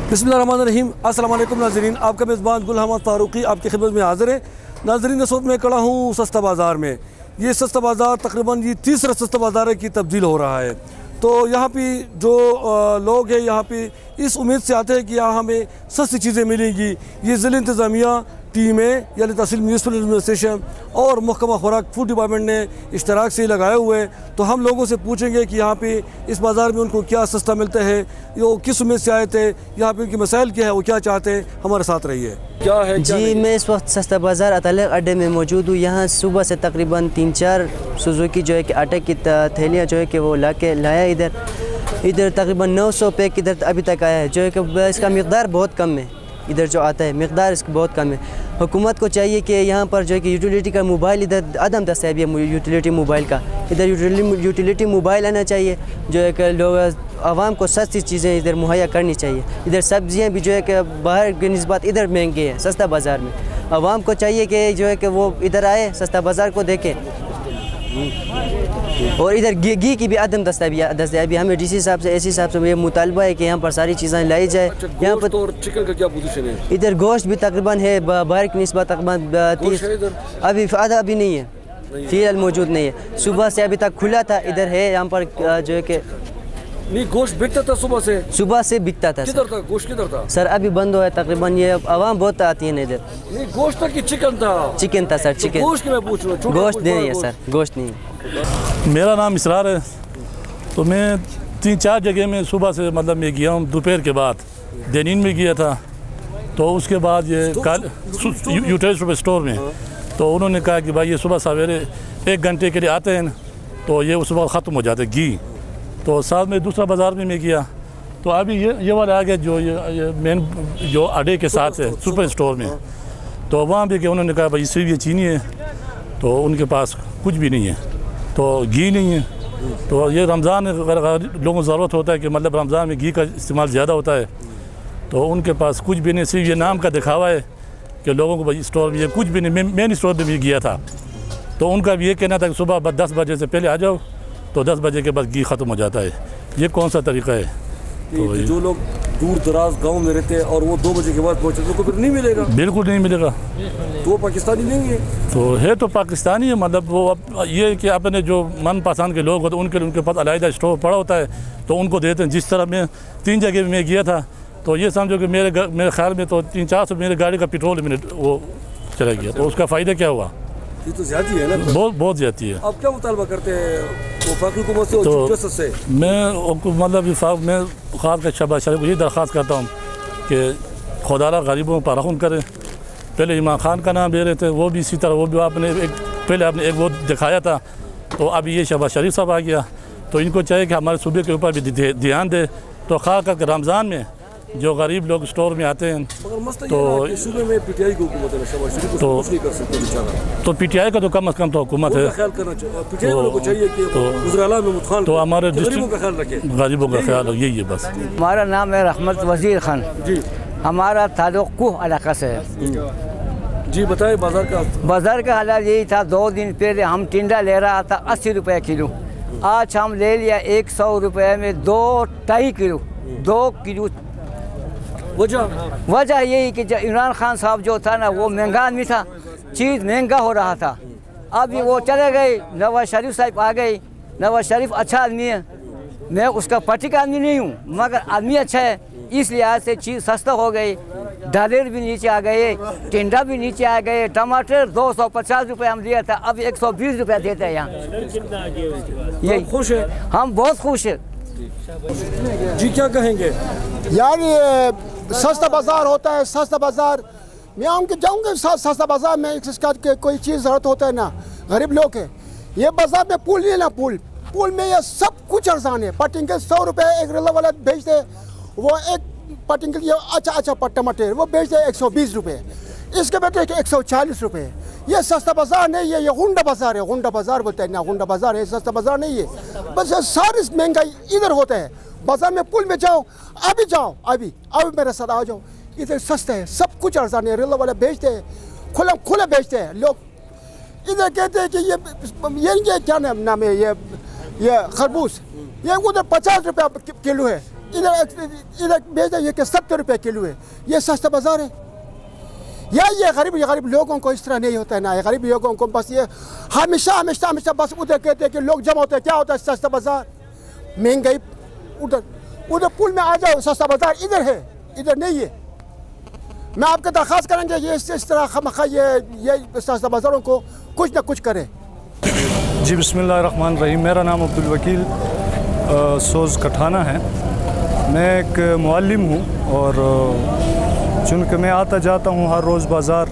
बिस्मिल्लाहिर्रहमानिर्रहीम। अस्सलाम वालेकुम नाज़रीन, आपका मेज़बान गुल अहमद फ़ारूक़ी आपकी खिदमत में हाज़िर है। नाज़रीन, इस वक्त मैं खड़ा हूँ सस्ता बाज़ार में। ये सस्ता बाज़ार तकरीबन ये तीसरा सस्ता बाज़ार की तब्दील हो रहा है। तो यहाँ पे जो लोग हैं यहाँ पे इस उम्मीद से आते हैं कि यहाँ हमें सस्ती चीज़ें मिलेंगी। ये ज़िला इंतज़ामिया टीमें यानी तहसील म्यूनसिपल एडमिनिस्ट्रेशन और महकमा खुराक फूड डिपार्टमेंट ने इश्तराक से लगाए हुए हैं। तो हम लोगों से पूछेंगे कि यहाँ पे इस बाज़ार में उनको क्या सस्ता मिलता है, वो किस उम्मीद से आए थे, यहाँ पे उनकी मसाइल क्या है, वो क्या चाहते हैं। हमारे साथ रहिए। क्या है जी, मैं इस वक्त सस्ता बाज़ार अतालक अड्डे में मौजूद हूँ। यहाँ सुबह से तकरीबन 3-4 सुजुकी जो है कि आटे की थैलियाँ जो है कि वो लाया इधर तकरीबन 900 पैक इधर अभी तक आया है, जो है कि इसका मिक़दार बहुत कम है। इधर जो आता है मिक़दार इसका बहुत कम है। हुकूमत को चाहिए कि यहाँ पर जो है कि यूटिलिटी का मोबाइल इधर अदम दस्तयाबी है यूटिलिटी मोबाइल का, इधर यूटिलिटी मोबाइल आना चाहिए, जो है कि लोग आवाम को सस्ती चीज़ें इधर मुहैया करनी चाहिए। इधर सब्ज़ियाँ भी जो है कि बाहर की निस्बत इधर महंगी है सस्ता बाज़ार में। आवाम को चाहिए कि जो है कि वो इधर आए, सस्ता बाज़ार को देखें। और इधर घी की भी अदम दस्तयाबी हमें डीसी साहब से एसी साहब से ये मुतालबा है कि यहाँ पर सारी चीज़ें लाई जाए। यहाँ पर और चिकन का क्या पोजीशन है? इधर गोश्त भी तकरीबन है बाहर की निस्बत तकरीबन 30, अभी आधा अभी नहीं है, फ़िलहाल मौजूद नहीं है। सुबह से अभी तक खुला था, इधर है यहाँ पर जो है कि नहीं गोश्त बिकता था सुबह से बिकता था। किधर था गोश्त, किधर था सर? अभी बंद हुआ है तकरीबन, ये आवाम बहुत आती है इधर। नहीं गोश्त था कि चिकन था? चिकन था सर, चिकन। गोश्त की मैं पूछ रहा हूँ। गोश्त नहीं है सर, गोश्त नहीं है। मेरा नाम इसरार है। तो मैं 3-4 जगह में सुबह से मतलब मैं गया हूँ, दोपहर के बाद देनीन में गया था। तो उसके बाद ये यूटेलिटी स्टोर में तो उन्होंने कहा कि भाई ये सुबह सवेरे 1 घंटे के लिए आते हैं, तो ये उस वक्त ख़त्म हो जाते घी। तो साथ में दूसरा बाज़ार में मैं गया, तो अभी ये वाला आ गया जो ये मेन जो अड्डे के साथ है सुपर स्टोर में। तो वहाँ भी गया, उन्होंने कहा भाई सिर्फ ये चीनी है, तो उनके पास कुछ भी नहीं है, तो घी नहीं है। तो ये रमज़ान लोगों को ज़रूरत होता है कि मतलब रमज़ान में घी का इस्तेमाल ज़्यादा होता है, तो उनके पास कुछ भी नहीं, सिर्फ ये नाम का दिखावा है कि लोगों को भाई स्टोर में ये कुछ भी नहीं। मेन स्टोर में भी गया था, तो उनका भी ये कहना था कि सुबह 10 बजे से पहले आ जाओ, तो 10 बजे के बाद घी ख़त्म हो जाता है। ये कौन सा तरीका है? तो जो लोग दूर दराज गांव में रहते हैं और वो 2 बजे के बाद पहुँचे तो फिर नहीं मिलेगा? बिल्कुल नहीं मिलेगा। तो पाकिस्तानी नहीं है? तो है तो पाकिस्तानी है, मतलब वो अब ये कि अपने जो मन पसंद के लोग होते हैं उनके पास अलग स्टोर पड़ा होता है, तो उनको देते हैं। जिस तरह मैं 3 जगह में गया था, तो ये समझो कि मेरे ख्याल में तो 3-400 मेरे गाड़ी का पेट्रोल मैंने वो चला गया। तो उसका फ़ायदा क्या हुआ? ये तो ज़्यादा है ना, बहुत ज़्यादा है। अब क्या मुतालबा करते हैं वफाकी हुकूमत से और चीफ जस्टिस से? मैं मतलब मैं ख़ास का शहबाज शरीफ को ये दरख्वास्त करता हूँ कि खुदा गरीबों पर रहम करें। पहले इमरान खान का नाम ले रहे थे, वो भी इसी तरह, वो भी पहले आपने एक वो दिखाया था, तो अभी ये शहबाज शरीफ साहब आ गया। तो इनको चाहिए कि हमारे सूबे के ऊपर भी ध्यान दे। तो ख़ास करके रमज़ान में जो गरीब लोग स्टोर में आते हैं, तो सूबे में पीटीआई की हुकूमत है, शहबाज शरीफ को कुछ नहीं कर सकते बेचारा। तो पीटीआई का तो कम से कम तो हुकूमत है, ख्याल करना चाहिए। पीटीआई वालों को चाहिए कि गुजराला में मुतखान तो हमारे गरीबों का ख्याल रखे, गरीबों का ख्याल यही है बस। हमारा नाम है रहमत वज़ीर खान जी, हमारा ताल्लुक़ कुह इलाका से है जी। बताए बाज़ार का हालात यही था। 2 दिन पहले हम टिंडा ले रहा था 80 रुपये किलो, आज हम ले लिया 100 रुपये में 2.5 किलो 2 किलो। वजह यही कि इमरान खान साहब जो था ना, वो महंगा आदमी था, चीज़ महंगा हो रहा था। अभी वो चले गए, नवाज शरीफ साहब आ गए। नवाज शरीफ अच्छा आदमी है, मैं उसका पार्टी का आदमी नहीं हूँ, मगर आदमी अच्छा है, इस लिहाज से चीज़ सस्ता हो गई। दालेर भी नीचे आ गए, टिंडा भी नीचे आ गए। टमाटर 250 रुपये हम दिया था, अब 120 रुपये देते हैं यहाँ। यही खुश है, हम बहुत खुश है जी। क्या कहेंगे यार? ये सस्ता बाज़ार होता है, सस्ता बाज़ार मैं उनके जाऊँगे सस्ता बाज़ार में इसका कोई चीज़ ज़रूरत होता है ना, गरीब लोग है। ये बाज़ार में पुल नहीं है ना, पुल में ये सब कुछ आसान है। पटिंग 100 रुपये एक रेला वाला बेचते, वो एक पटिंग के लिए अच्छा टमाटर वो बेचते 120 रुपये, इसके बेटे 140 रुपये। ये सस्ता बाज़ार नहीं है, ये गुंडा बाज़ार है। गुंडा बाज़ार बोलते हैं ना, गुंडा बाज़ार है, सस्ता बाज़ार नहीं है। बस ये सारी महंगाई इधर होता है। बाज़ार में पुल में जाओ, अभी मेरे साथ आ जाओ, इधर सस्ता है, सब कुछ आसान है। रेला वाले बेचते हैं, खुला बेचते हैं लोग। इधर कहते हैं कि ये क्या नाम है, ये खरबूज, ये उधर 50 रुपये किलो है, ادھر بیچ دیں یہ کہ 70 روپے کلو ہے. یہ سستا بازار ہے. یا یہ غریب لوگوں کو اس طرح نہیں ہوتا ہے نا. یہ غریب لوگوں کو بس یہ ہمیشہ بس ادھر کہتے ہیں کہ لوگ جمع ہوتے ہیں. کیا ہوتا ہے سستا بازار؟ مہنگائی ادھر پل میں آ جاؤ. سستا بازار ادھر ہے, ادھر نہیں ہے. میں آپ کو درخواست کریں گے یہ اس طرح خامخواہ یہ سستا بازاروں کو کچھ نہ کچھ کرے. جی بسم اللہ الرحمن الرحیم. میرا نام عبدالوکیل سوز کٹھانہ ہے. میں ایک معلم ہوں اور چونکہ میں آتا جاتا ہوں ہر روز بازار,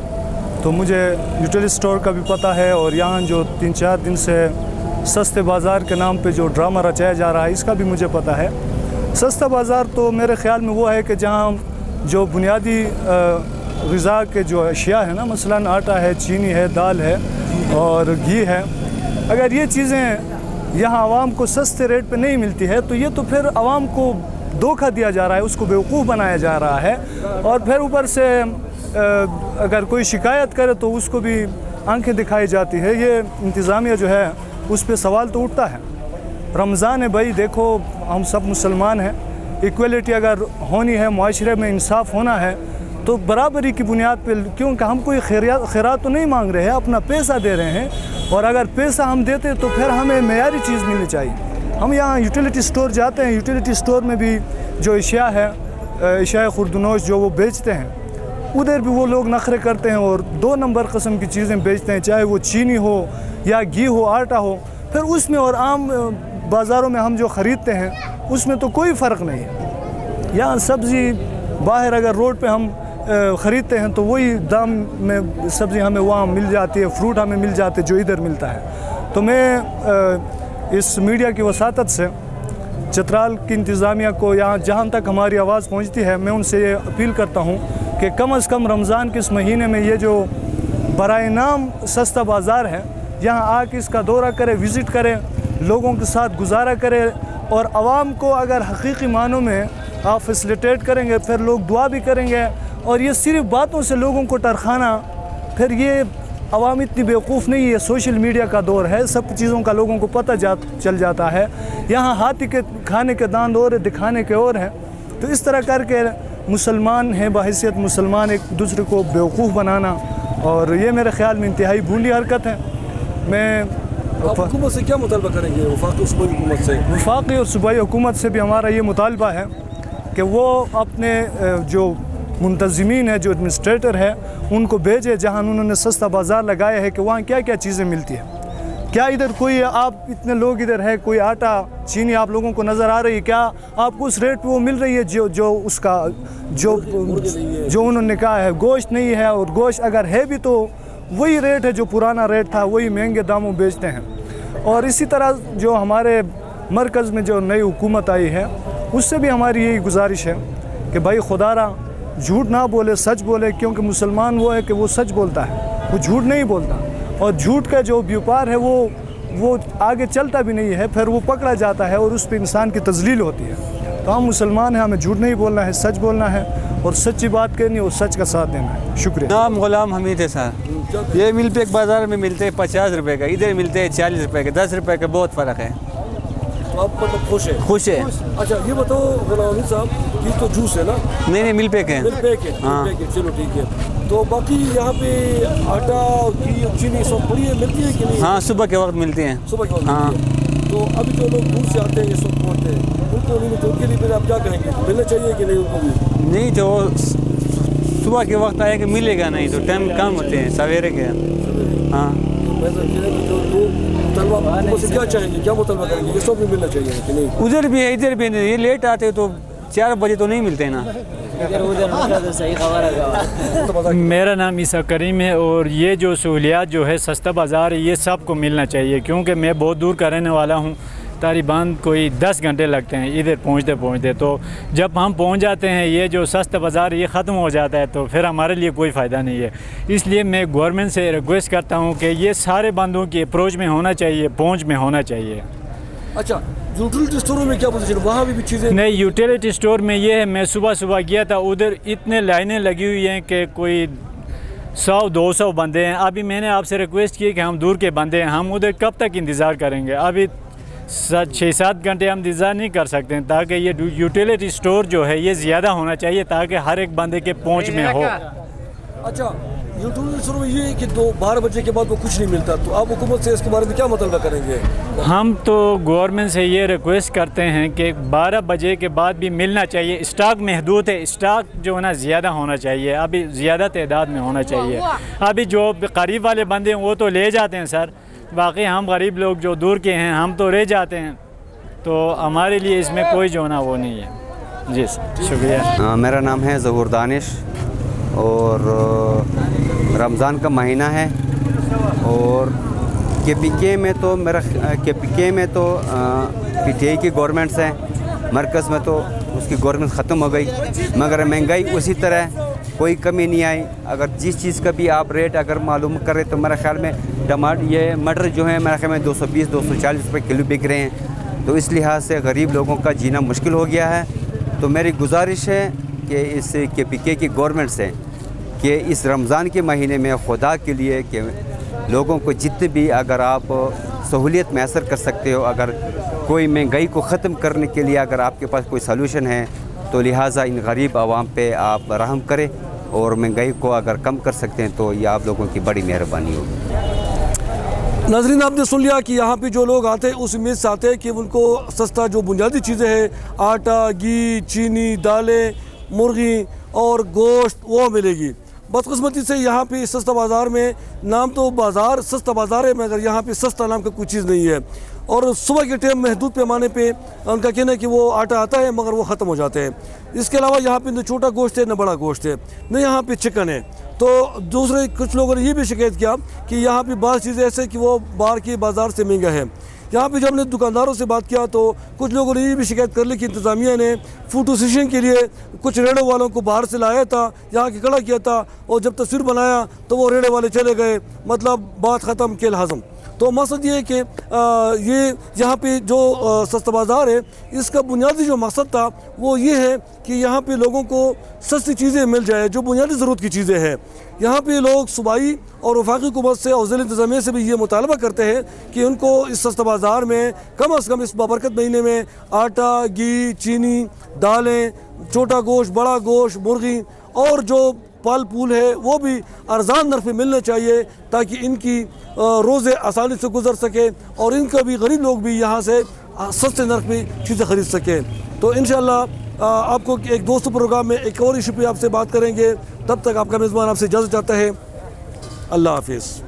تو مجھے یوٹیلیٹی اسٹور کا بھی پتہ ہے, اور یہاں جو 3-4 دن سے سستے بازار کے نام پہ جو ڈرامہ رچایا جا رہا ہے اس کا بھی مجھے پتہ ہے. سستا بازار تو میرے خیال میں وہ ہے کہ جہاں جو بنیادی غذا کے جو اشیاء ہیں نا, مثلاً آٹا ہے, چینی ہے, دال ہے اور گھی ہے, اگر یہ چیزیں یہاں عوام کو سستے ریٹ پہ نہیں ملتی ہے تو یہ تو پھر عوام کو دھوکہ دیا جا رہا ہے, اس کو بیوقوف بنایا جا رہا ہے. اور پھر اوپر سے اگر کوئی شکایت کرے تو اس کو بھی آنکھیں دکھائی جاتی ہے. یہ انتظامیہ جو ہے اس پہ سوال تو اٹھتا ہے. رمضان ہے بھائی, دیکھو ہم سب مسلمان ہیں, ایکویلٹی اگر ہونی ہے, معاشرے میں انصاف ہونا ہے تو برابری کی بنیاد پہ, کیونکہ ہم کوئی خیرات تو نہیں مانگ رہے ہیں, اپنا پیسہ دے رہے ہیں. اور اگر پیسہ ہم دیتے تو پھر ہمیں معیاری چیز ملنی چاہیے. ہم یہاں یوٹیلیٹی اسٹور جاتے ہیں, یوٹیلیٹی اسٹور میں بھی جو اشیاء ہے, اشیاء خوردنوش جو وہ بیچتے ہیں, ادھر بھی وہ لوگ نخرے کرتے ہیں اور 2 نمبر قسم کی چیزیں بیچتے ہیں, چاہے وہ چینی ہو یا گھی ہو, آٹا ہو. پھر اس میں اور عام بازاروں میں ہم جو خریدتے ہیں اس میں تو کوئی فرق نہیں ہے. یہاں سبزی باہر اگر روڈ پہ ہم خریدتے ہیں تو وہی دام میں سبزی ہمیں وہاں مل جاتی ہے, فروٹ ہمیں مل جاتے جو ادھر ملتا ہے. تو میں اس میڈیا کی وساطت سے چترال کی انتظامیہ کو یہاں جہاں تک ہماری آواز پہنچتی ہے, میں ان سے یہ اپیل کرتا ہوں کہ کم از کم رمضان کے اس مہینے میں یہ جو برائے نام سستا بازار ہے یہاں آ کے اس کا دورہ کرے, وزٹ کرے, لوگوں کے ساتھ گزارا کرے, اور عوام کو اگر حقیقی معنوں میں آپ فیسلیٹیٹ کریں گے پھر لوگ دعا بھی کریں گے. اور یہ صرف باتوں سے لوگوں کو ٹرخانا, پھر یہ عوام اتنی بیوقوف نہیں ہے. سوشل میڈیا کا دور ہے, سب چیزوں کا لوگوں کو پتہ چل جاتا ہے. یہاں ہاتھی کے کھانے کے داند اور دکھانے کے اور ہیں. تو اس طرح کر کے مسلمان ہیں, بحیثیت مسلمان ایک دوسرے کو بیوقوف بنانا, اور یہ میرے خیال میں انتہائی بھونڈی حرکت ہے. میں حکومت سے کیا مطالبہ کریں گے, وفاقی اور صوبائی حکومت سے؟ وفاقی اور صوبائی حکومت سے بھی ہمارا یہ مطالبہ ہے کہ وہ اپنے جو منتظمین ہے, جو ایڈمنسٹریٹر ہے, ان کو بھیجے جہاں انہوں نے سستا بازار لگایا ہے کہ وہاں کیا کیا چیزیں ملتی ہیں. کیا ادھر کوئی آپ اتنے لوگ ادھر ہے, کوئی آٹا چینی آپ لوگوں کو نظر آ رہی ہے؟ کیا آپ کو اس ریٹ پہ وہ مل رہی ہے جو اس کا جو انہوں نے کہا ہے؟ گوشت نہیں ہے, اور گوشت اگر ہے بھی تو وہی ریٹ ہے جو پرانا ریٹ تھا, وہی مہنگے داموں بیچتے ہیں. اور اسی طرح جو ہمارے مرکز میں جو نئی حکومت آئی ہے اس سے بھی ہماری یہی گزارش ہے کہ بھائی خدا را جھوٹ نہ بولے, سچ بولے, کیونکہ مسلمان وہ ہے کہ وہ سچ بولتا ہے, وہ جھوٹ نہیں بولتا. اور جھوٹ کا جو بیوپار ہے وہ آگے چلتا بھی نہیں ہے, پھر وہ پکڑا جاتا ہے اور اس پہ انسان کی تذلیل ہوتی ہے. تو ہم مسلمان ہیں, ہمیں جھوٹ نہیں بولنا ہے, سچ بولنا ہے, اور سچی بات کرنی اور سچ کا ساتھ دینا ہے. شکریہ. نام غلام حمید ہے صاحب. یہ مل پہ ایک بازار میں ملتے ہیں 50 روپے کا, ادھر ملتے ہیں 40 روپے کے, 10 روپے کا بہت فرق ہے. آپ مطلب خوش ہیں؟ خوش ہے. اچھا یہ بتاؤ غلام حمید صاحب, یہ تو جوس ہے نا؟ نہیں مل پیک ہے. مل پیک ہے, ہاں چلو ٹھیک ہے. تو باقی یہاں پہ آٹا گھی چینی سب بڑی ملتی ہے کہ نہیں؟ ہاں صبح کے وقت ملتی ہیں. صبح کے وقت ہاں. تو ابھی جو لوگ دور سے آتے ہیں یہ سب پہنچتے ہیں, ان کو نہیں ملتے, ان کے لیے پھر آپ کیا کہیں گے, ملنا چاہیے کہ نہیں ان کو بھی؟ نہیں تو صبح کے وقت آئے کہ ملے گا نہیں, تو ٹائم کم ہوتے ہیں سویرے کے. ہاں کیا چاہیں گے, کیا مطالبہ کریں گے, یہ سب بھی ملنا چاہیے کہ نہیں؟ ادھر بھی ہے ادھر بھی ہے. یہ لیٹ آتے تو 4 بجے تو نہیں ملتے نا. میرا نام عیسیٰ کریم ہے, اور یہ جو سہولیات جو ہے سستا بازار ہے یہ سب کو ملنا چاہیے, کیونکہ میں بہت دور کا رہنے والا ہوں. تقریباً کوئی 10 گھنٹے لگتے ہیں ادھر پہنچتے. تو جب ہم پہنچ جاتے ہیں یہ جو سستا بازار یہ ختم ہو جاتا ہے تو پھر ہمارے لیے کوئی فائدہ نہیں ہے. اس لیے میں گورنمنٹ سے ریکویسٹ کرتا ہوں کہ یہ سارے بندوں کی اپروچ میں ہونا چاہیے, پہنچ میں ہونا چاہیے. اچھا یوٹیلیٹی اسٹوروں میں کیا پوزیشن, وہاں بھی چیزیں نہیں؟ یوٹیلیٹی اسٹور میں یہ ہے, میں صبح گیا تھا, ادھر اتنے لائنیں لگی ہوئی ہیں کہ کوئی 100-200 بندے ہیں. ابھی میں نے آپ سے ریکویسٹ کی کہ ہم دور کے بندے ہیں, ہم ادھر کب تک انتظار کریں گے؟ ابھی 6-7 घंटे हम इंतज़ार नहीं कर सकते हैं, ताकि ये यूटिलिटी स्टोर जो है ये ज़्यादा होना चाहिए ताकि हर एक बंदे के पहुंच में हो। अच्छा, यूटिलिटी स्टोर में ये है कि 12 बजे के बाद वो कुछ नहीं मिलता, तो आप हुकूमत से इसके बारे में क्या मतलब करेंगे? हम तो गवर्नमेंट से ये रिक्वेस्ट करते हैं कि 12 बजे के बाद भी मिलना चाहिए। स्टॉक महदूद है, स्टॉक जो है ना ज़्यादा होना चाहिए, अभी ज़्यादा तादाद में होना चाहिए। अभी जो करीब वाले बंदे हैं वो तो ले जाते हैं सर, बाकी हम गरीब लोग जो दूर के हैं हम तो रह जाते हैं, तो हमारे लिए इसमें कोई जो ना वो नहीं है। जी सर, शुक्रिया। मेरा नाम है ज़हूर दानिश और रमज़ान का महीना है और KPK में तो PTI की गवर्नमेंट्स हैं, मरकज़ में तो उसकी गवर्नमेंट ख़त्म हो गई, मगर महंगाई उसी तरह कोई कमी नहीं आई। अगर जिस चीज़ का भी आप रेट अगर मालूम करें तो मेरे ख़्याल में ये मटर जो है मेरे ख्याल में 220-240 रुपये किलो बिक रहे हैं, तो इस लिहाज से गरीब लोगों का जीना मुश्किल हो गया है। तो मेरी गुजारिश है कि इस KPK की गवर्नमेंट से कि इस रमज़ान के महीने में खुदा के लिए कि लोगों को जितने भी अगर आप सहूलियत मैसर कर सकते हो, अगर कोई महंगाई को ख़त्म करने के लिए अगर आपके पास कोई सलूशन है तो लिहाजा इन गरीब आवाम पे आप रहम करें और महंगाई को अगर कम कर सकते हैं तो ये आप लोगों की बड़ी मेहरबानी होगी। नाज़रीन, आपने सुन लिया कि यहाँ पे जो लोग आते हैं उस उम्मीद से आते हैं कि उनको सस्ता जो बुनियादी चीज़ें हैं, आटा, घी, चीनी, दालें, मुर्गी और गोश्त वो मिलेगी। बदकिस्मती से यहाँ पे सस्ता बाज़ार में नाम तो बाज़ार सस्ता बाज़ार है, मगर यहाँ पे सस्ता नाम का कोई चीज़ नहीं है। और सुबह के टाइम महदूद पैमाने पे उनका कहना है कि वो आटा आता है मगर वो ख़त्म हो जाते हैं। इसके अलावा यहाँ पे न छोटा गोश्त है न बड़ा गोश्त है, न यहाँ पे चिकन है। तो दूसरे कुछ लोगों ने ये भी शिकायत किया कि यहाँ पे बाज़ चीज़ें ऐसे कि वो बाहर के बाज़ार से महंगा है। यहाँ पे जब हमने दुकानदारों से बात किया तो कुछ लोगों ने ये भी शिकायत कर ली कि इंतज़ामिया ने फ़ोटो सेशन के लिए कुछ रेड़े वालों को बाहर से लाया था, यहाँ के खड़ा किया था, और जब तस्वीर बनाया तो वो रेड़े वाले चले गए, मतलब बात ख़त्म केल हज़म। तो मकसद ये है कि ये यहाँ पे जो सस्ता बाज़ार है इसका बुनियादी जो मकसद था वो ये है कि यहाँ पे लोगों को सस्ती चीज़ें मिल जाए, जो बुनियादी ज़रूरत की चीज़ें हैं। यहाँ पे लोग सूबाई और वफाकी हुकूमत से और ज़िला इंतज़ामिया से भी ये मुतालबा करते हैं कि उनको इस सस्ता बाज़ार में कम से कम इस बाबरकत महीने में आटा, घी, चीनी, दालें, छोटा गोश्त, बड़ा गोश्त, मुर्गी और जो फल फूल है वो भी अर्ज़ान नर्फ़ में मिलना चाहिए, ताकि इनकी रोज़े आसानी से गुजर सके और इनका भी गरीब लोग भी यहाँ से सस्ते नर्फ़ में चीज़ें ख़रीद सकें। तो इंशाअल्लाह आपको एक दोस्तों प्रोग्राम में एक और इशू पे आपसे बात करेंगे। तब तक आपका मेज़बान आपसे इजाज़त चाहता है। अल्लाह हाफ़िज़।